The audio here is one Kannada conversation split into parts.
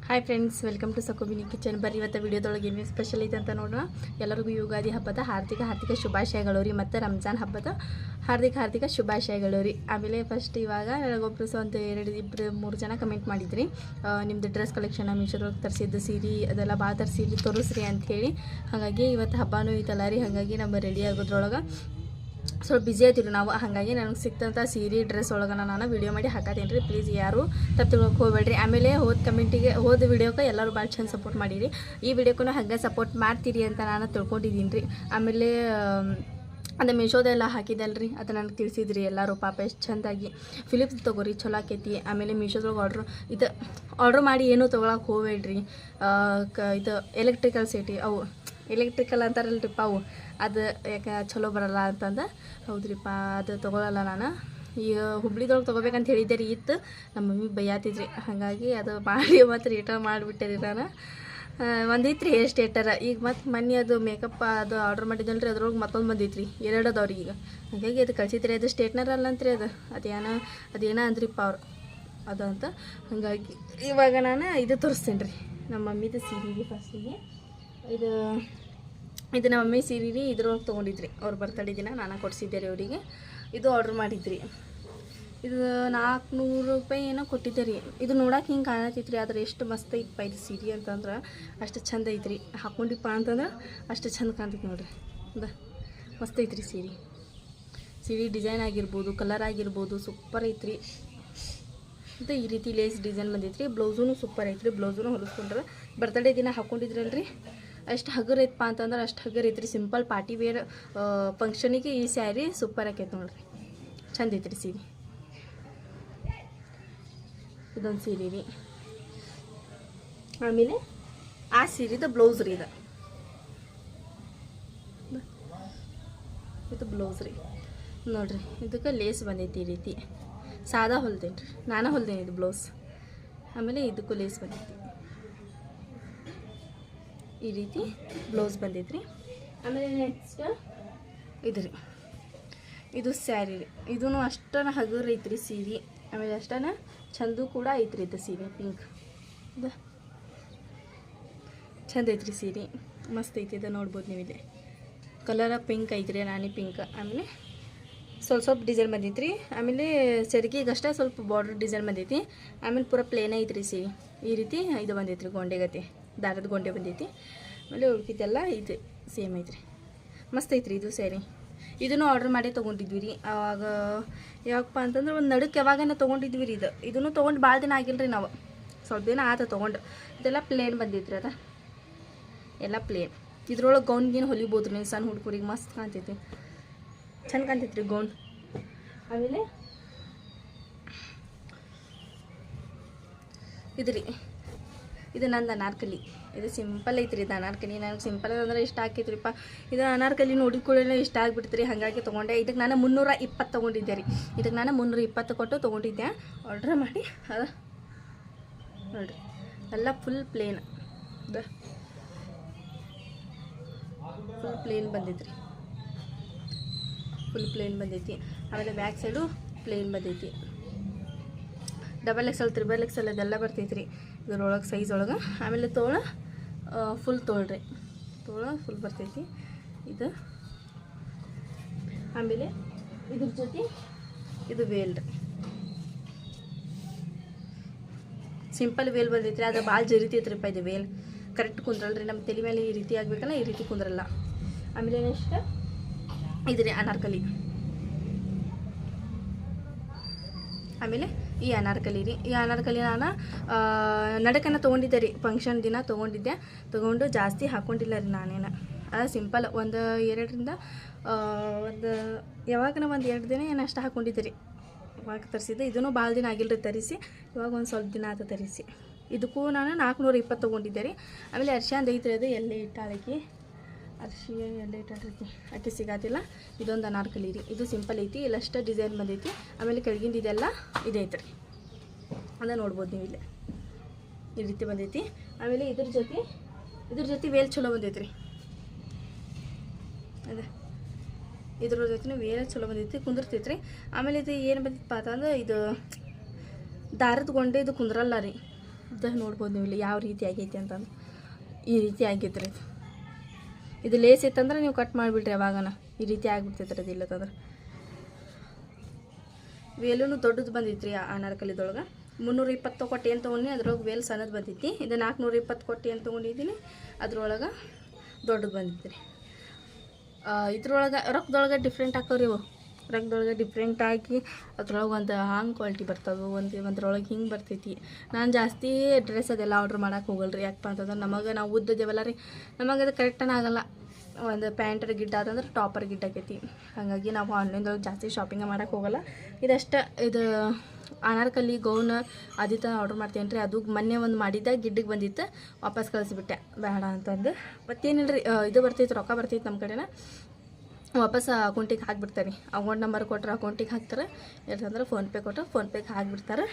ಹಾಯ್ ಫ್ರೆಂಡ್ಸ್, ವೆಲ್ಕಮ್ ಟು ಸಕೋಬಿನಿ ಕಿಚನ್. ಬರ್ರಿ ಇವತ್ತು ವಿಡಿಯೋದೊಳಗೆ ಏನೇನು ಸ್ಪೆಷಲ್ ಐತೆ ಅಂತ ನೋಡೋಣ. ಎಲ್ಲರಿಗೂ ಯುಗಾದಿ ಹಬ್ಬದ ಹಾರ್ದಿಕ ಶುಭಾಶಯಗಳು ರೀ, ಮತ್ತು ರಂಜಾನ್ ಹಬ್ಬದ ಹಾರ್ದಿಕ ಶುಭಾಶಯಗಳು ರೀ. ಆಮೇಲೆ ಫಸ್ಟ್ ಇವಾಗ ನನಗೊಬ್ಬರು ಒಂದು 2-3 ಜನ ಕಮೆಂಟ್ ಮಾಡಿದ್ರಿ, ನಿಮ್ಮದು ಡ್ರೆಸ್ ಕಲೆಕ್ಷನ್ ಮೀಶೋದೊಳಗೆ ತರಿಸಿದ್ದು ಸೀರೆ ಅದೆಲ್ಲ ಭಾಳ ತರಿಸಿದ್ರಿ, ತೋರಿಸ್ರಿ ಅಂಥೇಳಿ. ಹಾಗಾಗಿ ಇವತ್ತು ಹಬ್ಬನೂ ಐತಲ್ಲ ರೀ, ಹಾಗಾಗಿ ನಮ್ಮ ರೆಡಿ ಆಗೋದ್ರೊಳಗೆ ಸ್ವಲ್ಪ ಬಿಸಿ ಆಯ್ತಿರಿ ನಾವು. ಹಾಗಾಗಿ ನನಗೆ ಸಿಕ್ತಂಥ ಸೀರೆ ಡ್ರೆಸ್ ಒಳಗೆ ನಾನು ವೀಡಿಯೋ ಮಾಡಿ ಹಾಕತ್ತೀನಿ ರೀ. ಪ್ಲೀಸ್ ಯಾರು ತಪ್ಪು ತಿಳ್ಕೊಕ್ಕೆ ಹೋಗ್ಬೇಡ್ರಿ. ಆಮೇಲೆ ಹೋದ ವಿಡಿಯೋಕ್ಕೆ ಎಲ್ಲರೂ ಭಾಳ ಚಂದ ಸಪೋರ್ಟ್ ಮಾಡಿರಿ. ಈ ವಿಡಿಯೋಕ್ಕೂ ಹಾಗೆ ಸಪೋರ್ಟ್ ಮಾಡ್ತೀರಿ ಅಂತ ನಾನು ತಿಳ್ಕೊಂಡಿದ್ದೀನಿ ರೀ. ಆಮೇಲೆ ಅದು ಮೀಶೋದೆಲ್ಲ ಹಾಕಿದಲ್ರಿ, ಅದು ನನಗೆ ತಿಳಿಸಿದ್ರಿ ಎಲ್ಲರೂ. ಪಾಪ ಎಷ್ಟು ಚೆಂದಾಗಿ ಫಿಲಿಪ್ಸ್ ತೊಗೋರಿ, ಚಲೋ ಆಕೈತಿ. ಆಮೇಲೆ ಮೀಶೋದೊಳಗೆ ಆರ್ಡ್ರ್ ಮಾಡಿ ಏನೂ ತೊಗೊಳಕ್ಕೆ ಹೋಗ್ಬೇಡ್ರಿ. ಇದು ಎಲೆಕ್ಟ್ರಿಕಲ್ ಸೀಟಿ ಅವು ಎಲೆಕ್ಟ್ರಿಕಲ್ ಅಂತಾರಲ್ರಿಪ್ಪ, ಅವು ಅದು ಯಾಕೆ ಚಲೋ ಬರಲ್ಲ ಅಂತಂದು. ಹೌದ್ರಿಪ್ಪ, ಅದು ತೊಗೊಳಲ್ಲ ನಾನು. ಈಗ ಹುಬ್ಳಿದೊಳಗೆ ತೊಗೋಬೇಕಂತ ಹೇಳಿದ್ದೆ ರೀ, ಇತ್ತು ನಮ್ಮ ಮಮ್ಮಿ ಬೈಯಾತಿದ್ರಿ. ಹಾಗಾಗಿ ಅದು ಮಾಡಿ ಮತ್ತು ರಿಟರ್ನ್ ಮಾಡಿಬಿಟ್ಟೆ ರೀ ನಾನು. ಒಂದಿತ್ತು ರೀ ಹೇರ್ ಸ್ಟೇಟರ. ಈಗ ಮತ್ತು ಮೊನ್ನೆ ಅದು ಮೇಕಪ್ ಅದು ಆರ್ಡ್ರ್ ಮಾಡಿದ್ದಲ್ಲ ರೀ, ಅದ್ರೊಳಗೆ ಮತ್ತೊಂದು ಬಂದಿತ್ತು ರೀ, 2 ಅದಾವ್ರಿ ಈಗ. ಹಾಗಾಗಿ ಅದು ಕಳ್ಸಿದ್ರಿ. ಅದು ಸ್ಟೇಟ್ನರ್ ಅಲ್ಲಂತ್ರಿ, ಅದೇನೋ ಅಂದ್ರಿಪ್ಪ ಅವ್ರು ಅದು ಅಂತ. ಹಾಗಾಗಿ ಇವಾಗ ನಾನು ಇದು ತೋರಿಸ್ತೀನಿ ರೀ, ನಮ್ಮ ಮಮ್ಮಿದು ಸೀರೆ ಫಸ್ಟಿಗೆ. ಇದು ನಮ್ಮ ಮಮ್ಮಿ ಸೀರೆ ರೀ, ಇದ್ರೊಳಗೆ ತೊಗೊಂಡಿದ್ರಿ. ಅವ್ರು ಬರ್ತಡೇ ದಿನ ನಾನು ಕೊಡಿಸಿದ್ದೆ ರೀ ಅವರಿಗೆ. ಇದು ಆರ್ಡ್ರ್ ಮಾಡಿದ್ರಿ. ಇದು 400 ರೂಪಾಯಿ ಏನೋ ಕೊಟ್ಟಿದ್ದೆ ರೀ. ಇದು ನೋಡೋಕೆ ಹಿಂಗೆ ಕಾಣತೈತ್ರಿ, ಆದರೆ ಎಷ್ಟು ಮಸ್ತ್ ಐತಪ್ಪ ಇದು ಸೀರೆ ಅಂತಂದ್ರೆ. ಅಷ್ಟು ಚಂದ ಐತ್ರಿ, ಹಾಕ್ಕೊಂಡಿಪ್ಪ ಅಂತಂದ್ರೆ ಅಷ್ಟು ಚಂದ ಕಾಣ್ತೈತಿ ನೋಡ್ರಿ. ಮಸ್ತ್ ಐತ್ರಿ ಸೀರೆ ಡಿಸೈನ್ ಆಗಿರ್ಬೋದು, ಕಲರ್ ಆಗಿರ್ಬೋದು, ಸೂಪರ್ ಐತ್ರಿ. ಮತ್ತು ಈ ರೀತಿ ಲೇಸ್ ಡಿಸೈನ್ ಬಂದೈತ್ರಿ. ಬ್ಲೌಸೂ ಸೂಪರ್ ಐತ್ರಿ. ಬ್ಲೌಸೂ ಹೊಲಿಸ್ಕೊಂಡ್ರೆ ಬರ್ತಡೇ ದಿನ ಹಾಕ್ಕೊಂಡಿದ್ರಲ್ರಿ, ಅಷ್ಟು ಹಗರ್ ಐತಪ್ಪ ಅಂತಂದ್ರೆ ಅಷ್ಟು ಹಗರ್ ಐತ್ರಿ. ಸಿಂಪಲ್ ಪಾರ್ಟಿ ವೇರ್ ಫಂಕ್ಷನಿಗೆ ಈ ಸ್ಯಾರಿ ಸೂಪರ್ ಆಕೈತೆ ನೋಡ್ರಿ, ಚಂದ ಐತ್ರಿ ಸೀರೆ. ಇದೊಂದು ಸೀರೆ ರೀ. ಆಮೇಲೆ ಆ ಸೀರೆದು ಬ್ಲೌಸ್ ರೀ, ಇದು ಬ್ಲೌಸ್ ರೀ ನೋಡ್ರಿ. ಇದಕ್ಕೆ ಲೇಸ್ ಬಂದೈತಿ ಈ ರೀತಿ. ಸಾದಾ ಹೊಲ್ದೇನೆ ರೀ, ನಾನು ಹೊಲ್ದೇನೆ ಇದು ಬ್ಲೌಸ್. ಆಮೇಲೆ ಇದಕ್ಕೂ ಲೇಸ್ ಬಂದೈತಿ ಈ ರೀತಿ ಬ್ಲೌಸ್ ಬಂದೈತ್ರಿ. ಆಮೇಲೆ ನೆಕ್ಸ್ಟ್ ಇದು ರೀ, ಇದು ಸ್ಯಾರಿ ರೀ. ಇದೂ ಅಷ್ಟನ ಹಗುರ ಐತ್ರಿ ಸೀರೆ. ಆಮೇಲೆ ಅಷ್ಟನ ಚಂದು ಕೂಡ ಐತ್ರಿ ಇದು ಸೀರೆ. ಪಿಂಕ್ ಇದು ಚಂದ ಐತ್ರಿ ಸೀರೆ, ಮಸ್ತ್ ಐತಿ. ಇದು ನೋಡ್ಬೋದು ನೀವು, ಇಲ್ಲಿ ಕಲರ ಪಿಂಕ್ ಐತ್ರಿ, ರಾಣಿ ಪಿಂಕ್. ಆಮೇಲೆ ಸ್ವಲ್ಪ ಡಿಸೈನ್ ಬಂದೈತ್ರಿ. ಆಮೇಲೆ ಸೆರಗಿಗಷ್ಟೇ ಸ್ವಲ್ಪ ಬಾರ್ಡರ್ ಡಿಸೈನ್ ಬಂದೈತಿ. ಆಮೇಲೆ ಪೂರ ಪ್ಲೇನ್ ಐತ್ರಿ ಸೀರೆ. ಈ ರೀತಿ ಇದು ಬಂದೈತ್ರಿ, ಗೊಂಡೆಗತಿ ದಾರದ ಗೊಂಡೆ ಬಂದೈತಿ. ಆಮೇಲೆ ಉಳ್ಕಿದ್ದೆಲ್ಲ ಇದು ಸೇಮ್ ಐತ್ರಿ, ಮಸ್ತ್ ಐತ್ರಿ ಇದು ಸ್ಯಾರಿ. ಇದನ್ನು ಆರ್ಡ್ರ್ ಮಾಡಿ ತೊಗೊಂಡಿದ್ವಿ ರೀ. ಆವಾಗ ಯಾವಪ್ಪ ಅಂತಂದ್ರೆ ಒಂದು ನಡುಕ್ಕೆ ಯಾವಾಗನ ತೊಗೊಂಡಿದ್ವಿ ರೀ. ಇದನ್ನು ತೊಗೊಂಡು ಭಾಳ ದಿನ ಆಗಿಲ್ಲ ರೀ, ನಾವು ಸ್ವಲ್ಪ ದಿನ ಆತ ತೊಗೊಂಡು. ಇದೆಲ್ಲ ಪ್ಲೇನ್ ಬಂದೈತ್ರಿ, ಅದ ಎಲ್ಲ ಪ್ಲೇನ್. ಇದ್ರೊಳಗೆ ಗೌನ್ಗೇನು ಹೊಲಿಬೋದು ರೀ, ಸಣ್ಣ ಹುಡುಗರಿಗೆ ಮಸ್ತ್ ಕಾಣ್ತೈತಿ, ಚಂದ ಕಾಣ್ತೈತ್ರಿ ಗೌನ್. ಆಮೇಲೆ ಇದು ರೀ, ಇದು ನಂದು ಅನಾರ್ಕಲಿ. ಇದು ಸಿಂಪಲ್ ಐತ್ರಿ, ಇದು ಅನಾರ್ಕಲಿ. ನನಗೆ ಸಿಂಪಲ್ ಅಂದ್ರೆ ಇಷ್ಟ ಆಕೈತ್ರಿಪ್ಪ. ಇದು ಅನಾರ್ಕಲಿ ನೋಡಿದ ಕೂಡಲೇ ಇಷ್ಟ ಆಗಿಬಿಡ್ತೀರಿ, ಹಾಗಾಗಿ ತೊಗೊಂಡೆ. ಇದಕ್ಕೆ ನಾನು 320 ತೊಗೊಂಡಿದ್ದೆ ರೀ. ಇದಕ್ಕೆ ನಾನು 320 ಕೊಟ್ಟು ತೊಗೊಂಡಿದ್ದೆ ಆರ್ಡ್ರ್ ಮಾಡಿ. ಅದು ನೋಡಿರಿ, ಎಲ್ಲ ಫುಲ್ ಪ್ಲೇನ್, ಫುಲ್ ಪ್ಲೇನ್ ಬಂದೈತ್ರಿ, ಫುಲ್ ಪ್ಲೇನ್ ಬಂದೈತಿ. ಆಮೇಲೆ ಬ್ಯಾಕ್ ಸೈಡು ಪ್ಲೇನ್ ಬಂದೈತಿ. XXL, XXL ಅದೆಲ್ಲ ಬರ್ತೈತ್ರಿ ಇದ್ರೊಳಗೆ ಸೈಜ್ ಒಳಗೆ. ಆಮೇಲೆ ತೋಳ ಫುಲ್ ತೋಳ್ರಿ, ತೋಳ ಫುಲ್ ಬರ್ತೈತಿ ಇದು. ಆಮೇಲೆ ಇದ್ರ ಜೊತೆ ಇದು ವೇಲ್ ರೀ, ಸಿಂಪಲ್ ವೇಲ್ ಬಂದೈತ್ರಿ. ಅದು ಭಾಳ ಜರಿತೈತ್ರಿಪ್ಪ ಇದು ವೇಲ್. ಕರೆಕ್ಟ್ ಕುಂದ್ರಲ್ರಿ, ನಮ್ಮ ತಲೆ ಮೇಲೆ ಈ ರೀತಿ ಆಗಬೇಕಲ್ಲ, ಈ ರೀತಿ ಕುಂದ್ರಲ್ಲ. ಆಮೇಲೆ ನೆಕ್ಸ್ಟ್ ಇದು ರೀ ಅನಾರ್ಕಲಿ. ಆಮೇಲೆ ಈ ಅನಾರ್ಕಲಿ ರೀ. ಈ ಅನಾರ್ಕಲಿ ನಾನು ನಡಕನ ತೊಗೊಂಡಿದ್ದೆ ರೀ, ಫಂಕ್ಷನ್ ದಿನ ತೊಗೊಂಡು ಜಾಸ್ತಿ ಹಾಕ್ಕೊಂಡಿಲ್ಲ ರೀ ನಾನೇನು. ಅದು ಸಿಂಪಲ್ ಒಂದು 2ರಿಂದ ಯಾವಾಗನ ಒಂದು 2 ದಿನ ಏನು ಅಷ್ಟು ಹಾಕ್ಕೊಂಡಿದ್ದೆ ರೀ. ಇವಾಗ ತರಿಸಿದ್ದೆ. ಇದೂ ಭಾಳ ದಿನ ಆಗಿಲ್ಲ ರೀ ತರಿಸಿ, ಇವಾಗ ಒಂದು ಸ್ವಲ್ಪ ದಿನ ಆತ ತರಿಸಿ. ಇದಕ್ಕೂ ನಾನು 420 ತೊಗೊಂಡಿದ್ದೆ ರೀ. ಆಮೇಲೆ ಅರ್ಶಿಂದು ಐತ್ರಿ, ಅದು ಎಲ್ಲೇ ಇಟ್ಟಾಳಕಿ, ಅರ್ಶಿ ಎಲ್ಲ ಇಟ್ಟಾಳ್ರಿ, ಅಕ್ಕಿ ಸಿಗಾತಿಲ್ಲ. ಇದೊಂದು ಅನಾರ್ಕಲಿ ರೀ. ಇದು ಸಿಂಪಲ್ ಐತಿ, ಇಲ್ಲಷ್ಟು ಡಿಸೈನ್ ಬಂದೈತಿ. ಆಮೇಲೆ ಕೆಳಗಿಂದ ಇದೆಲ್ಲ ಇದೈತೆ ರೀ, ಅದ ನೋಡ್ಬೋದು ನೀವು ಇಲ್ಲಿ ಈ ರೀತಿ ಬಂದೈತಿ. ಆಮೇಲೆ ಇದ್ರ ಜೊತೆ ವೇಲ್ ಚಲೋ ಬಂದೈತಿ ರೀ. ಅದೇ ಇದ್ರ ಜೊತೆ ವೇಲ್ ಚಲೋ ಬಂದೈತಿ, ಕುಂದಿರ್ತೈತ್ರಿ. ಆಮೇಲೆ ಇದು ಏನು ಬಂದಿತ್ತಪ್ಪ ಅಂತಂದ್ರೆ ಇದು ದಾರದ ಗೊಂಡೆ ಇದು ಕುಂದ್ರಲ್ಲ ರೀ. ಉದ್ದ ನೋಡ್ಬೋದು ನೀವು ಇಲ್ಲಿ ಯಾವ ರೀತಿ ಆಗೈತಿ ಅಂತಂದು ಈ ರೀತಿ ಆಗೈತೆ ರೀ ಇದು ಲೇಸ್ ಇತ್ತಂದ್ರೆ ನೀವು ಕಟ್ ಮಾಡಿಬಿಡ್ರಿ ಅವಾಗನ ಈ ರೀತಿ ಆಗಿಬಿಡ್ತೈತೆ ರೀ ಅದು ಇಲ್ಲತ್ತಂದ್ರೆ ವೇಲೂ ದೊಡ್ಡದು ಬಂದಿತ್ತು ರೀ ಅನಾರ್ಕಲಿದೊಳಗೆ 320 ಕೊಟ್ಟು ಏನು ತೊಗೊಂಡು ಅದ್ರೊಳಗೆ ವೇಲ್ ಸಣ್ಣದು ಬಂದಿತ್ತು ಇದು 420 ಕೊಟ್ಟು ಏನು ತೊಗೊಂಡಿದ್ದೀನಿ ಅದ್ರೊಳಗೆ ದೊಡ್ಡದು ಬಂದಿತ್ತು ರೀ ಇದ್ರೊಳಗೆ ರೊಕ್ಕದೊಳಗೆ ಡಿಫ್ರೆಂಟ್ ಹಾಕೋರಿ ಇವು ರೊಕ್ಕದೊಳಗೆ ಡಿಫ್ರೆಂಟ್ ಆಗಿ ಅದ್ರೊಳಗೆ ಒಂದು ಹಾಂಗೆ ಕ್ವಾಲಿಟಿ ಬರ್ತವೆ ಒಂದ್ರೊಳಗೆ ಹಿಂಗೆ ಬರ್ತೈತಿ ನಾನು ಜಾಸ್ತಿ ಡ್ರೆಸ್ ಅದೆಲ್ಲ ಆರ್ಡ್ರ್ ಮಾಡೋಕೆ ಹೋಗಲ್ರಿ ಯಾಕಪ್ಪ ಅಂತಂದ್ರೆ ನಮಗೆ ನಾವು ಉದ್ದದೇವಲ್ಲ ರೀ ನಮಗೆ ಅದು ಕರೆಕ್ಟನ ಆಗಲ್ಲ ಒಂದು ಪ್ಯಾಂಟರ್ ಗಿಡ್ಡ ಆದಂದ್ರೆ ಟಾಪರ್ ಗಿಡ್ಡ ಆಕೈತಿ ಹಾಗಾಗಿ ನಾವು ಆನ್ಲೈನ್ದೊಳಗೆ ಜಾಸ್ತಿ ಶಾಪಿಂಗ್ ಮಾಡೋಕೆ ಹೋಗಲ್ಲ ಇದಷ್ಟು ಇದು ಅನಾರ್ಕಲಿ ಗೌನ್ ಆದಿತ್ತ ಆರ್ಡ್ರ್ ಮಾಡ್ತೇನೆ ರೀ ಅದು ಮೊನ್ನೆ ಒಂದು ಮಾಡಿದ್ದ ಗಿಡ್ಡಿಗೆ ಬಂದಿತ್ತು ವಾಪಸ್ ಕಳಿಸ್ಬಿಟ್ಟೆ ಬೇಡ ಅಂತಂದು ಮತ್ತೇನಿಲ್ಲ ರೀ ಇದು ಬರ್ತೈತೆ ರೊಕ್ಕ ಬರ್ತೈತೆ ನಮ್ಮ ಕಡೆನ ವಾಪಸ್ ಅಕೌಂಟಿಗೆ ಹಾಕಿಬಿಡ್ತಾರೆ ಅಕೌಂಟ್ ನಂಬರ್ ಕೊಟ್ಟರೆ ಅಕೌಂಟಿಗೆ ಹಾಕ್ತಾರೆ ಇಲ್ಲಾಂದ್ರೆ ಫೋನ್ಪೇ ಕೊಟ್ಟರೆ ಫೋನ್ಪೇಗೆ ಹಾಕಿಬಿಡ್ತಾರೆ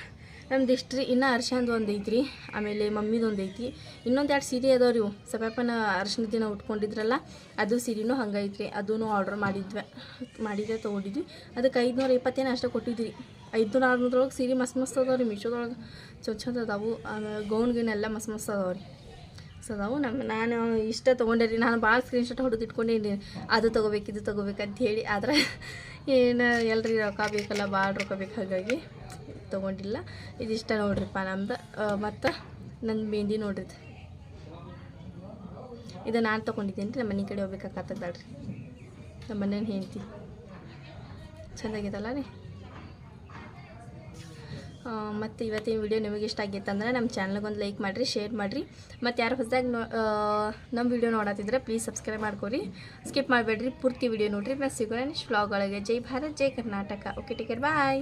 ನಮ್ದು ಇಷ್ಟು ರೀ ಇನ್ನೂ ಅರ್ಶಿಣದು ಒಂದು ಐತ್ರಿ ಆಮೇಲೆ ಮಮ್ಮಿದು ಒಂದು ಐತಿ ಇನ್ನೊಂದು 2 ಸೀರೆ ಅದಾವ ರೀ ಸಪ್ಯಪ್ಪನ ಅರ್ಶಿಣ ದಿನ ಉಟ್ಕೊಂಡಿದ್ರಲ್ಲ ಅದು ಸೀರೆನೂ ಹಂಗೆ ಐತ್ರಿ ಅದೂ ಆರ್ಡ್ರ್ ಮಾಡಿದ್ದೆ ತೊಗೊಂಡಿದ್ವಿ ಅದಕ್ಕೆ 520 ಅಷ್ಟೇ ಕೊಟ್ಟಿದ್ವಿ 500-600 ಸೀರೆ ಮಸ್ತ್ ಅದಾವ ರೀ ಮೀಶೋದೊಳಗೆ ಚಂದ ಅದಾವು ಆಮೇಲೆ ಗೌನ್ಗಿನೆಲ್ಲ ಮಸ್ತ್ ಅದಾವ ರೀ ಅದಾವು ನಾನು ಇಷ್ಟ ತೊಗೊಂಡೆ ರೀ ನಾನು ಭಾಳ ಸ್ಕ್ರೀನ್ಶಾಟ್ ಹೊಡೆದು ಇಟ್ಕೊಂಡೇನಿ ಅದು ತೊಗೋಬೇಕು ಇದು ತೊಗೋಬೇಕಂತ ಹೇಳಿ ಆದರೆ ಏನು ಎಲ್ರಿ ರೊಕ್ಕ ಬೇಕಲ್ಲ ಭಾಳ ರೊಕ್ಕ ಬೇಕು ಹಾಗಾಗಿ ತೊಗೊಂಡಿಲ್ಲ ಇದಿಷ್ಟ ನೋಡ್ರಿಪ್ಪ ನಮ್ದು ಮತ್ತು ನನ್ನ ಮೆಹಂದಿ ನೋಡ್ರಿ ಇದು ನಾನು ತೊಗೊಂಡಿದ್ದೀನಿ ರೀ ನಮ್ಮ ಮನೆ ಕಡೆ ಹೋಗ್ಬೇಕಾಗ್ತದಲ್ರಿ ನಮ್ಮ ಮನೇನ ಹೆಂಡ್ತಿ ಚೆಂದಾಗಿದಲ್ಲ ರೀ ಮತ್ತು ಇವತ್ತಿನ ವಿಡಿಯೋ ನಿಮಗೆ ಇಷ್ಟ ಆಗಿತ್ತು ಅಂದ್ರೆ ನಮ್ಮ ಚಾನಲ್ಗೆ ಒಂದು ಲೈಕ್ ಮಾಡಿರಿ ಶೇರ್ ಮಾಡಿರಿ ಮತ್ತು ಯಾರು ಹೊಸದಾಗಿ ನಮ್ಮ ವಿಡಿಯೋ ನೋಡತ್ತಿದ್ರೆ ಪ್ಲೀಸ್ ಸಬ್ಸ್ಕ್ರೈಬ್ ಮಾಡ್ಕೊರಿ ಸ್ಕಿಪ್ ಮಾಡಬೇಡ್ರಿ ಪೂರ್ತಿ ವಿಡಿಯೋ ನೋಡಿರಿ ಪ್ಲಸ್ ಸಿಗೋಣ ನೆಕ್ಸ್ಟ್ ವ್ಲಾಗ್ ಒಳಗೆ ಜೈ ಭಾರತ್ ಜೈ ಕರ್ನಾಟಕ ಓಕೆ ಟೇಕ್ ಕೇರ್ ಬಾಯ್